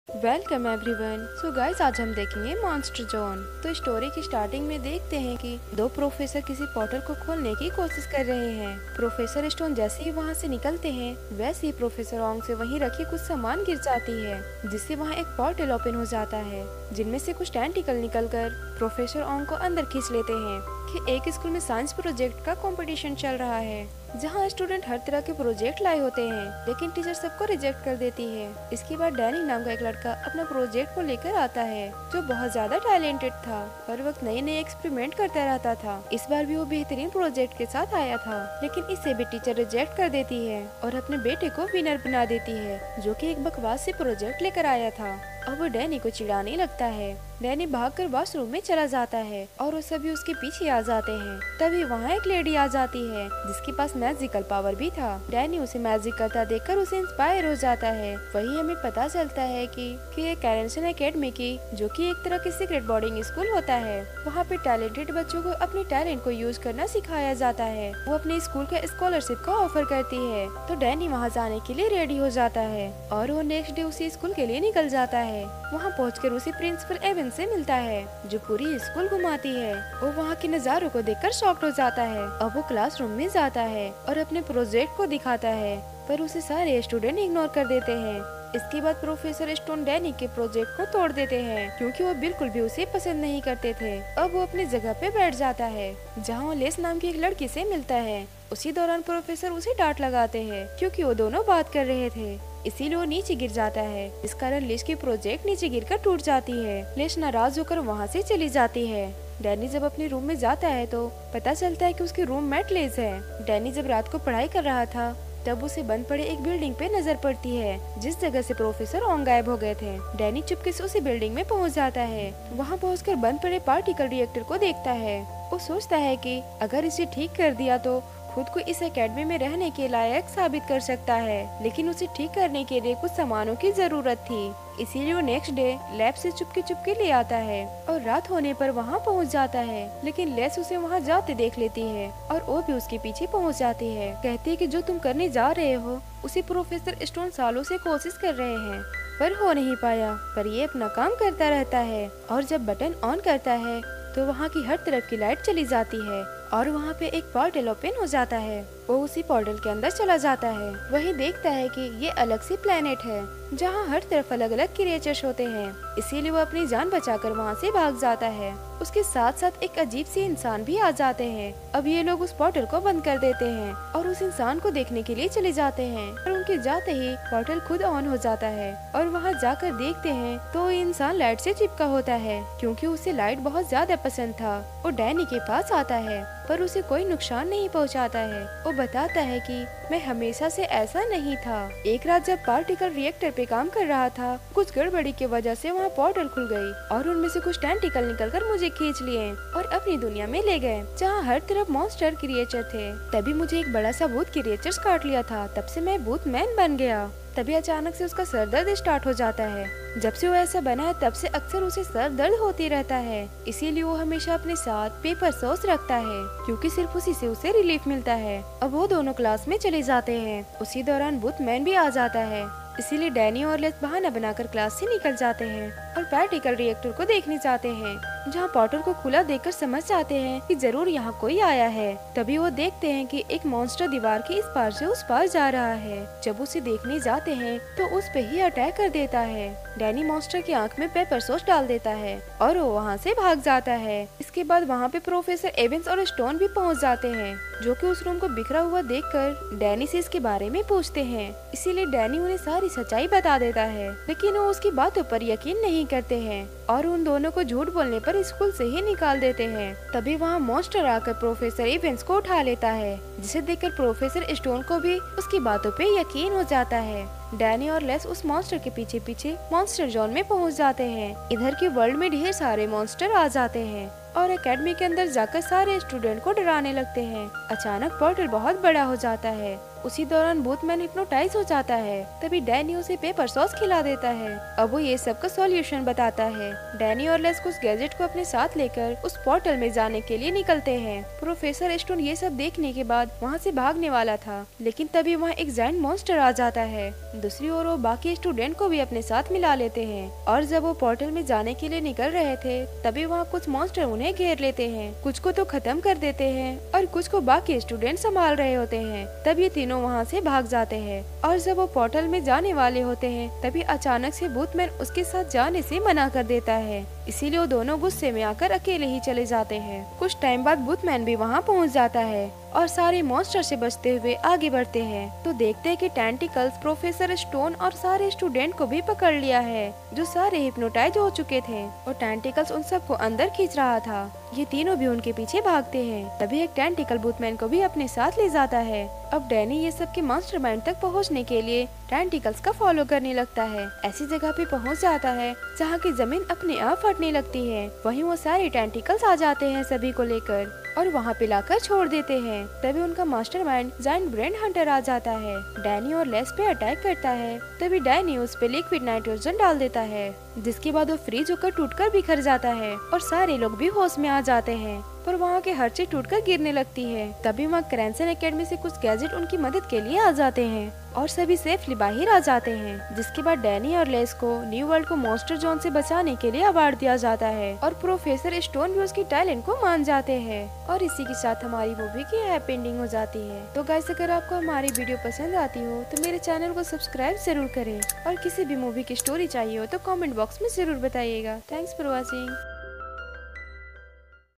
Welcome everyone. So guys, आज हम देखेंगे मॉन्स्टर जोन। तो स्टोरी की स्टार्टिंग में देखते हैं कि दो प्रोफेसर किसी पोर्टल को खोलने की कोशिश कर रहे हैं। प्रोफेसर स्टोन जैसे ही वहां से निकलते हैं वैसे ही प्रोफेसर ओंग से वहीं रखी कुछ सामान गिर जाती है, जिससे वहां एक पोर्टल ओपन हो जाता है, जिनमें से कुछ टेंटिकल निकलकर प्रोफेसर ओंग को अंदर खींच लेते हैं। कि एक स्कूल में साइंस प्रोजेक्ट का कंपटीशन चल रहा है, जहाँ स्टूडेंट हर तरह के प्रोजेक्ट लाए होते हैं, लेकिन टीचर सबको रिजेक्ट कर देती है। इसके बाद डैनी नाम का एक लड़का अपना प्रोजेक्ट को लेकर आता है, जो बहुत ज्यादा टैलेंटेड था। हर वक्त नए नए एक्सपेरिमेंट करता रहता था। इस बार भी वो बेहतरीन प्रोजेक्ट के साथ आया था, लेकिन इसे भी टीचर रिजेक्ट कर देती है और अपने बेटे को विनर बना देती है, जो कि एक बकवास से प्रोजेक्ट लेकर आया था। अब वो डैनी को चिढ़ाने लगता है। डैनी भागकर वॉशरूम में चला जाता है और वो सभी उसके पीछे आ जाते हैं। तभी वहाँ एक लेडी आ जाती है जिसके पास मैजिकल पावर भी था। डैनी उसे मैजिक करता देखकर उसे इंस्पायर हो जाता है। वही हमें पता चलता है कि ये कैरेंसन एकेडमी की, जो कि एक तरह की सीक्रेट बोर्डिंग स्कूल होता है, वहाँ पे टैलेंटेड बच्चों को अपने टैलेंट को यूज करना सिखाया जाता है। वो अपने स्कूल का स्कॉलरशिप का ऑफर करती है, तो डैनी वहाँ जाने के लिए रेडी हो जाता है और वो नेक्स्ट डे उसी स्कूल के लिए निकल जाता है। वहाँ पहुंचकर उसे प्रिंसिपल एवन से मिलता है, जो पूरी स्कूल घुमाती है। वो वहाँ के नज़ारों को देखकर शॉक्ड हो जाता है। अब वो क्लासरूम में जाता है और अपने प्रोजेक्ट को दिखाता है, पर उसे सारे स्टूडेंट इग्नोर कर देते हैं। इसके बाद प्रोफेसर स्टोन डैनी के प्रोजेक्ट को तोड़ देते हैं, क्योंकि वो बिल्कुल भी उसे पसंद नहीं करते थे। अब वो अपनी जगह पे बैठ जाता है, जहाँ वो लेस नाम की एक लड़की से मिलता है। उसी दौरान प्रोफेसर उसे डांट लगाते हैं, क्योंकि वो दोनों बात कर रहे थे। इसीलिए वो नीचे गिर जाता है, इस कारण लिश की प्रोजेक्ट नीचे गिरकर टूट जाती है। लिश नाराज होकर वहाँ से चली जाती है। डैनी जब अपने रूम में जाता है तो पता चलता है कि उसके रूममेट लिज है। डैनी जब रात को पढ़ाई कर रहा था तब उसे बंद पड़े एक बिल्डिंग पे नजर पड़ती है, जिस जगह से प्रोफेसर ओंग गायब हो गए थे। डैनी चुपके से उसी बिल्डिंग में पहुंच जाता है। वहां पहुंचकर बंद पड़े पार्टिकल रिएक्टर को देखता है। वो सोचता है कि अगर इसे ठीक कर दिया तो खुद को इस एकेडमी में रहने के लायक साबित कर सकता है, लेकिन उसे ठीक करने के लिए कुछ सामानों की जरूरत थी। इसीलिए वो नेक्स्ट डे लैब से चुपके ले आता है और रात होने पर वहाँ पहुँच जाता है। लेकिन लेस उसे वहाँ जाते देख लेती है और वो भी उसके पीछे पहुँच जाती है। कहती है कि जो तुम करने जा रहे हो उसे प्रोफेसर स्टोन सालों से कोशिश कर रहे हैं, पर हो नहीं पाया। पर ये अपना काम करता रहता है, और जब बटन ऑन करता है तो वहाँ की हर तरफ की लाइट चली जाती है और वहाँ पे एक पोर्टल ओपन हो जाता है। वो उसी पोर्टल के अंदर चला जाता है। वही देखता है कि ये अलग सी प्लेनेट है, जहाँ हर तरफ अलग अलग क्रिएचर्स होते हैं। इसीलिए वो अपनी जान बचाकर वहाँ से भाग जाता है। उसके साथ साथ एक अजीब सी इंसान भी आ जाते हैं। अब ये लोग उस पोर्टल को बंद कर देते हैं और उस इंसान को देखने के लिए चले जाते हैं। और उनके जाते ही पोर्टल खुद ऑन हो जाता है और वहाँ जाकर देखते हैं तो इंसान लाइट से चिपका होता है, क्योंकि उसे लाइट बहुत ज्यादा पसंद था। वो डैनी के पास आता है, पर उसे कोई नुकसान नहीं पहुंचाता है। वो बताता है कि मैं हमेशा से ऐसा नहीं था। एक रात जब पार्टिकल रिएक्टर पे काम कर रहा था, कुछ गड़बड़ी की वजह से वहाँ पोर्टल खुल गई और उनमें से कुछ टेंटिकल निकलकर मुझे खींच लिए और अपनी दुनिया में ले गए, जहाँ हर तरफ मॉन्स्टर क्रिएचर थे। तभी मुझे एक बड़ा सा भूत क्रिएचर काट लिया था। तब से मैं भूत मैन बन गया। तभी अचानक से उसका सर दर्द स्टार्ट हो जाता है। जब से वो ऐसा बना है तब से अक्सर उसे सर दर्द होती रहता है। इसीलिए वो हमेशा अपने साथ पेपर सॉस रखता है, क्योंकि सिर्फ उसी से उसे रिलीफ मिलता है। अब वो दोनों क्लास में चले जाते हैं। उसी दौरान भूत मैन भी आ जाता है। इसीलिए डैनी और लेस बहाना बनाकर क्लास से निकल जाते हैं और पार्टिकल रिएक्टर को देखने जाते हैं, जहाँ पोर्टल को खुला देखकर समझ जाते हैं कि जरूर यहाँ कोई आया है। तभी वो देखते हैं कि एक मॉन्स्टर दीवार के इस पार से उस पार जा रहा है। जब उसे देखने जाते हैं तो उस पे ही अटैक कर देता है। डैनी मॉन्स्टर की आंख में पेपर सॉस डाल देता है और वो वहाँ से भाग जाता है। इसके बाद वहाँ पे प्रोफेसर एवंस और स्टोन भी पहुँच जाते हैं, जो कि उस रूम को बिखरा हुआ देखकर डैनी से इसके बारे में पूछते हैं। इसीलिए डैनी उन्हें सारी सच्चाई बता देता है, लेकिन वो उसकी बातों पर यकीन नहीं करते हैं और उन दोनों को झूठ बोलने पर स्कूल से ही निकाल देते हैं। तभी वहाँ मॉन्स्टर आकर प्रोफेसर एवंस को उठा लेता है, जिसे देखकर प्रोफेसर स्टोन को भी उसकी बातों पे यकीन हो जाता है। डैनी और लेस उस मॉन्स्टर के पीछे पीछे मॉन्स्टर जोन में पहुंच जाते हैं। इधर की वर्ल्ड में ढेर सारे मॉन्स्टर आ जाते हैं और एकेडमी के अंदर जाकर सारे स्टूडेंट को डराने लगते हैं। अचानक पोर्टल बहुत बड़ा हो जाता है उसी दौरान बूथमैन हिप्नोटाइज हो जाता है। तभी डैनी उसे पेपर सॉस खिला देता है। अब वो ये सब का सॉल्यूशन बताता है। डैनी और लेस उस गैजेट को अपने साथ लेकर उस पोर्टल में जाने के लिए निकलते हैं। प्रोफेसर स्टोन ये सब देखने के बाद वहाँ से भागने वाला था, लेकिन तभी वहाँ एक जायंट मॉन्स्टर आ जाता है। दूसरी ओर वो बाकी स्टूडेंट को भी अपने साथ मिला लेते हैं और जब वो पोर्टल में जाने के लिए निकल रहे थे तभी वहाँ कुछ मॉन्स्टर उन्हें घेर लेते हैं। कुछ को तो खत्म कर देते हैं और कुछ को बाकी स्टूडेंट संभाल रहे होते हैं। तब ये तीनों वहाँ से भाग जाते हैं और जब वो पोर्टल में जाने वाले होते हैं तभी अचानक से बूथमैन उसके साथ जाने से मना कर देता है। इसीलिए वो दोनों गुस्से में आकर अकेले ही चले जाते हैं। कुछ टाइम बाद बूथमैन भी वहाँ पहुँच जाता है और सारे मॉन्स्टर से बचते हुए आगे बढ़ते हैं तो देखते हैं कि टेंटिकल्स प्रोफेसर स्टोन और सारे स्टूडेंट को भी पकड़ लिया है, जो सारे हिप्नोटाइज हो चुके थे और टेंटिकल्स उन सबको अंदर खींच रहा था। ये तीनों भी उनके पीछे भागते हैं। तभी एक टेंटिकल बूथमैन को भी अपने साथ ले जाता है। अब डैनी ये सब के मास्टरमाइंड तक पहुंचने के लिए टेंटिकल्स का फॉलो करने लगता है। ऐसी जगह पे पहुंच जाता है जहां की जमीन अपने आप फटने लगती है। वहीं वो सारे टेंटिकल्स आ जाते हैं सभी को लेकर और वहाँ पे लाकर छोड़ देते हैं। तभी उनका मास्टरमाइंड जायंट ब्रेन हंटर आ जाता है। डैनी और लेस पे अटैक करता है। तभी डैनी उस पे लिक्विड नाइट्रोजन डाल देता है, जिसके बाद वो फ्रीज होकर टूटकर बिखर जाता है और सारे लोग भी होश में आ जाते हैं। पर वहाँ के हर चीज टूटकर गिरने लगती है। तभी वहाँ क्रैंसन एकेडमी से कुछ गैजेट उनकी मदद के लिए आ जाते हैं और सभी सेफली बाहर आ जाते हैं। जिसके बाद डैनी और लेस को न्यू वर्ल्ड को मॉन्स्टर जोन से बचाने के लिए अवार्ड दिया जाता है और प्रोफेसर स्टोन भी उसकी टैलेंट को मान जाते हैं। और इसी के साथ हमारी मूवी की हैप्पी एंडिंग हो जाती है। तो गाइस, अगर आपको हमारी वीडियो पसंद आती हो तो मेरे चैनल को सब्सक्राइब जरूर करें और किसी भी मूवी की स्टोरी चाहिए हो तो कमेंट बॉक्स में जरूर बताइएगा। Thanks for watching.